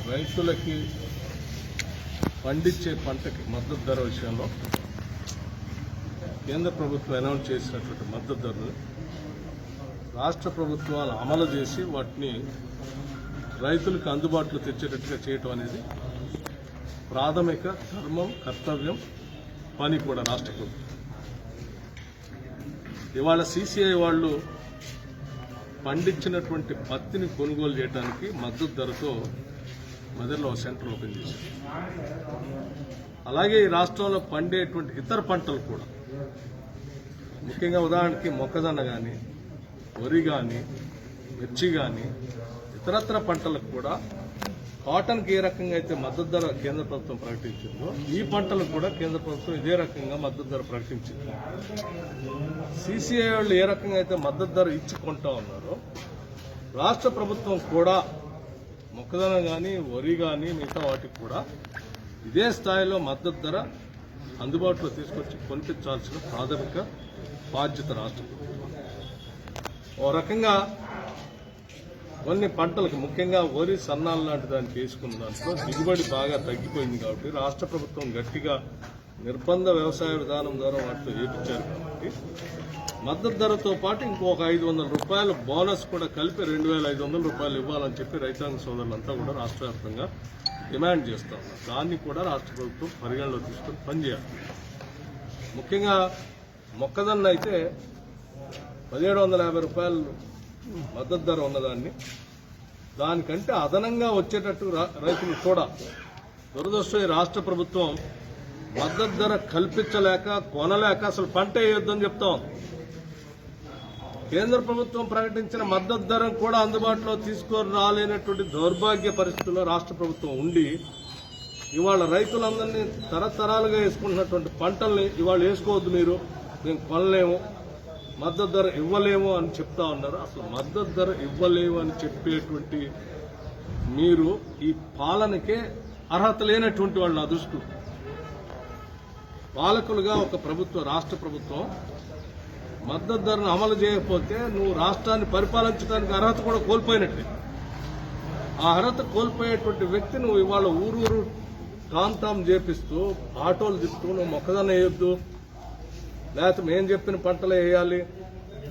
రైతులకి పండించే పంటకి మద్దతు ధర విషయంలో కేంద్ర ప్రభుత్వం అనౌన్స్ చేసినటువంటి మద్దతు ధరలు రాష్ట్ర ప్రభుత్వాలు అమలు చేసి వాటిని రైతులకు అందుబాటులో తెచ్చేటట్టుగా చేయటం అనేది ప్రాథమిక ధర్మం, కర్తవ్యం, పని కూడా రాష్ట్ర ప్రభుత్వం. ఇవాళ CCI వాళ్ళు పండించినటువంటి పత్తిని కొనుగోలు చేయడానికి మద్దతు ధరతో మదర్లో సెంటర్ ఓపెన్ చేశారు. అలాగే ఈ రాష్ట్రంలో పండేటువంటి ఇతర పంటలు కూడా, ముఖ్యంగా ఉదాహరణకి మొక్కజొన్న కానీ, వరి కానీ, మిర్చి కానీ, ఇతరత్ర పంటలకు కూడా కాటన్కి ఏ రకంగా అయితే మద్దతు ధర కేంద్ర ప్రభుత్వం ప్రకటించిందో ఈ పంటలకు కూడా కేంద్ర ప్రభుత్వం ఇదే రకంగా మద్దతు ధర ప్రకటించింది. CCI వాళ్ళు ఏ రకంగా అయితే మద్దతు ధర ఇచ్చి కొంటా ఉన్నారో రాష్ట్ర ప్రభుత్వం కూడా మొక్కజొన్న కానీ, వరి కానీ, మిగతా వాటికి కూడా ఇదే స్థాయిలో మద్దతు ధర అందుబాటులో తీసుకొచ్చి కొనిపించాల్సిన ప్రాథమిక బాధ్యత రాష్ట్ర ప్రభుత్వం. ఓ రకంగా కొన్ని పంటలకు, ముఖ్యంగా వరి, సన్నాలు లాంటి దానికి వేసుకున్న దాంట్లో దిగుబడి బాగా తగ్గిపోయింది కాబట్టి రాష్ట్ర ప్రభుత్వం గట్టిగా నిర్బంధ వ్యవసాయ విధానం ద్వారా వాటితో ఏపించారు కాబట్టి మద్దతు ధరతో పాటు ఇంకొక 500 రూపాయల బోనస్ కూడా కలిపి 2500 రూపాయలు ఇవ్వాలని చెప్పి రైతాంగ సోదరులంతా కూడా రాష్ట్ర వ్యాప్తంగా డిమాండ్ చేస్తా ఉన్నారు. దాన్ని కూడా రాష్ట్ర ప్రభుత్వం పరిగణలో తీసుకుని పనిచేయాలి. ముఖ్యంగా మొక్కజొన్న అయితే 1750 రూపాయలు మద్దతు ధర ఉన్నదాన్ని దానికంటే అదనంగా వచ్చేటట్టు రైతులు కూడా దురదృష్టం ఈ రాష్ట్ర ప్రభుత్వం మద్దతు ధర కల్పించలేక, కొనలేక అసలు పంట వేయొద్దని చెప్తాం. కేంద్ర ప్రభుత్వం ప్రకటించిన మద్దతు ధర కూడా అందుబాటులో తీసుకొని రాలేనటువంటి దౌర్భాగ్య పరిస్థితుల్లో రాష్ట్ర ప్రభుత్వం ఉండి ఇవాళ రైతులందరినీ తరతరాలుగా వేసుకుంటున్నటువంటి పంటల్ని ఇవాళ వేసుకోవద్దు, మీరు మేము కొనలేము, మద్దతు ధర ఇవ్వలేము అని చెప్తా ఉన్నారు. అసలు మద్దతు ధర ఇవ్వలేము అని చెప్పేటువంటి మీరు ఈ పాలనకే అర్హత లేనటువంటి వాళ్ళు. నా దృష్టి పాలకులుగా ఒక ప్రభుత్వం, రాష్ట్ర ప్రభుత్వం మద్దతు ధరను అమలు చేయకపోతే నువ్వు రాష్ట్రాన్ని పరిపాలించడానికి అర్హత కూడా కోల్పోయినట్టే. ఆ అర్హత కోల్పోయేటువంటి వ్యక్తి నువ్వు ఇవాళ ఊరూరు కాంతాం చేపిస్తూ, ఆటోలు తిప్పుతూ నువ్వు మొక్కజొన్న వేయొద్దు, లేకపోతే మేము చెప్పిన పంటలే వేయాలి,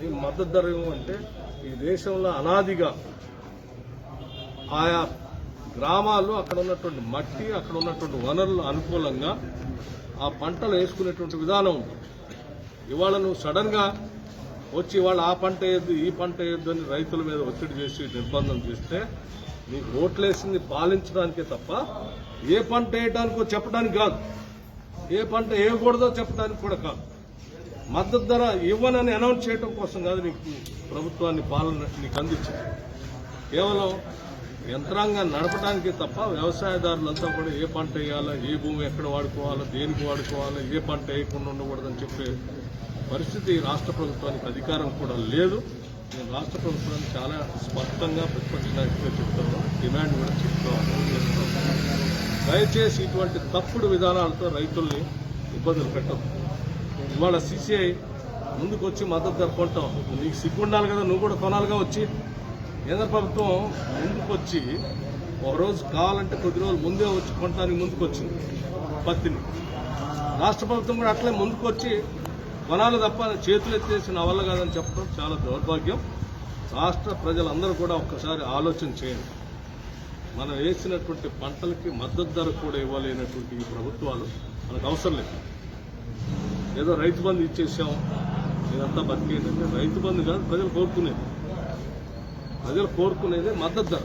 నీకు మద్దతు ధర అంటే ఈ దేశంలో అనాదిగా ఆయా గ్రామాలు, అక్కడ ఉన్నటువంటి మట్టి, అక్కడ ఉన్నటువంటి వనరులు అనుకూలంగా ఆ పంటలు వేసుకునేటువంటి విధానం ఉంది. ఇవాళ నువ్వు సడన్ గా వచ్చి ఇవాళ ఆ పంట వేయద్దు, ఈ పంట వేయద్దు అని రైతుల మీద ఒత్తిడి చేసి నిర్బంధం చేస్తే నీకు ఓట్లేసింది పాలించడానికే తప్ప ఏ పంట వేయడానికో చెప్పడానికి కాదు, ఏ పంట వేయకూడదో చెప్పడానికి కూడా కాదు. మద్దతు ధర ఇవ్వనని అనౌన్స్ చేయడం కోసం కాదు నీకు ప్రభుత్వాన్ని పాలన నీకు అందించింది. కేవలం యంత్రాంగాన్ని నడపడానికి తప్ప వ్యవసాయదారులంతా కూడా ఏ పంట వేయాలా, ఏ భూమి ఎక్కడ వాడుకోవాలా, దేనికి వాడుకోవాలా, ఏ పంట వేయకుండా ఉండకూడదని చెప్పే పరిస్థితి రాష్ట్ర ప్రభుత్వానికి అధికారం కూడా లేదు. నేను రాష్ట్ర ప్రభుత్వానికి చాలా స్పష్టంగా ప్రతిపక్ష నాయకుడిగా చెప్తాను, డిమాండ్ కూడా చెప్తాను. దయచేసి ఇటువంటి తప్పుడు విధానాలతో రైతుల్ని ఇబ్బందులు పెట్టదు. ఇవాళ CCI ముందుకు వచ్చి మద్దతు ధర కొంటాం, నీకు సిగ్గు ఉండాలి కదా, నువ్వు కూడా కొనాలిగా వచ్చి. కేంద్ర ప్రభుత్వం ముందుకు వచ్చి ఒక రోజు కావాలంటే కొద్ది రోజులు ముందే వచ్చి కొనడానికి ముందుకు వచ్చింది పత్తిని. రాష్ట్ర ప్రభుత్వం కూడా అట్లే ముందుకు వచ్చి కొనాలి తప్ప చేతులు ఎత్తేసి నా వల్ల కాదని చెప్పడం చాలా దౌర్భాగ్యం. రాష్ట్ర ప్రజలందరూ కూడా ఒక్కసారి ఆలోచన చేయండి. మనం వేసినటువంటి పంటలకి మద్దతు ధర కూడా ఇవ్వలేనటువంటి ఈ ప్రభుత్వాలు మనకు అవసరం లేదు. ఏదో రైతు బంధు ఇచ్చేసాం ఇదంతా బతికేదంటే రైతు బంధు కాదు, ప్రజలు కోరుకునేది మద్దతు ధర.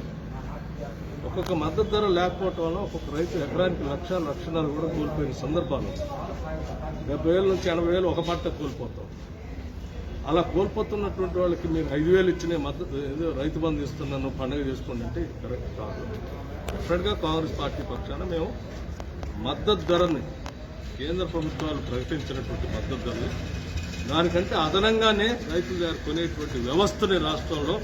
ఒక్కొక్క మద్దతు ధర లేకపోవటం వల్ల ఒక్కొక్క రైతు ఎకరానికి 1,00,000-1,50,000 కూడా కోల్పోయిన సందర్భాలు, 70,000 నుంచి 80,000 ఒక పంట కోల్పోతాం. అలా కోల్పోతున్నటువంటి వాళ్ళకి మీరు 5,000 ఇచ్చిన మద్దతు ఏదో రైతు బంధు ఇస్తున్నాను పండుగ చేసుకోండి అంటే కరెక్ట్ కాదు. డెఫినెట్గా కాంగ్రెస్ పార్టీ పక్షాన మేము మద్దతు ధరని, కేంద్ర ప్రభుత్వాలు ప్రకటించినటువంటి మద్దతు ధరని దానికంటే అదనంగానే రైతుల దగ్గర కొనేటువంటి వ్యవస్థని రాష్ట్రంలో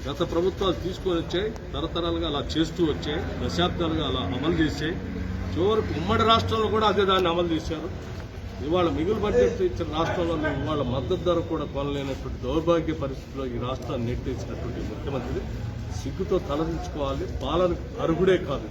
గత ప్రభుత్వాలు తీసుకొని వచ్చాయి. తరతరాలుగా అలా చేస్తూ వచ్చాయి, దశాబ్దాలుగా అలా అమలు చేశాయి. చివరికి ఉమ్మడి రాష్ట్రంలో కూడా అదే దాన్ని అమలు చేశారు. ఇవాళ మిగులు బడ్జెట్ ఇచ్చిన రాష్ట్రంలో ఇవాళ మద్దతు ధర కూడా కొనలేనటువంటి దౌర్భాగ్య పరిస్థితిలో ఈ రాష్ట్రాన్ని నెట్టేసినటువంటి ముఖ్యమంత్రి సిగ్గుతో తలదించుకోవాలి. పాలన అర్హుడే కాదు.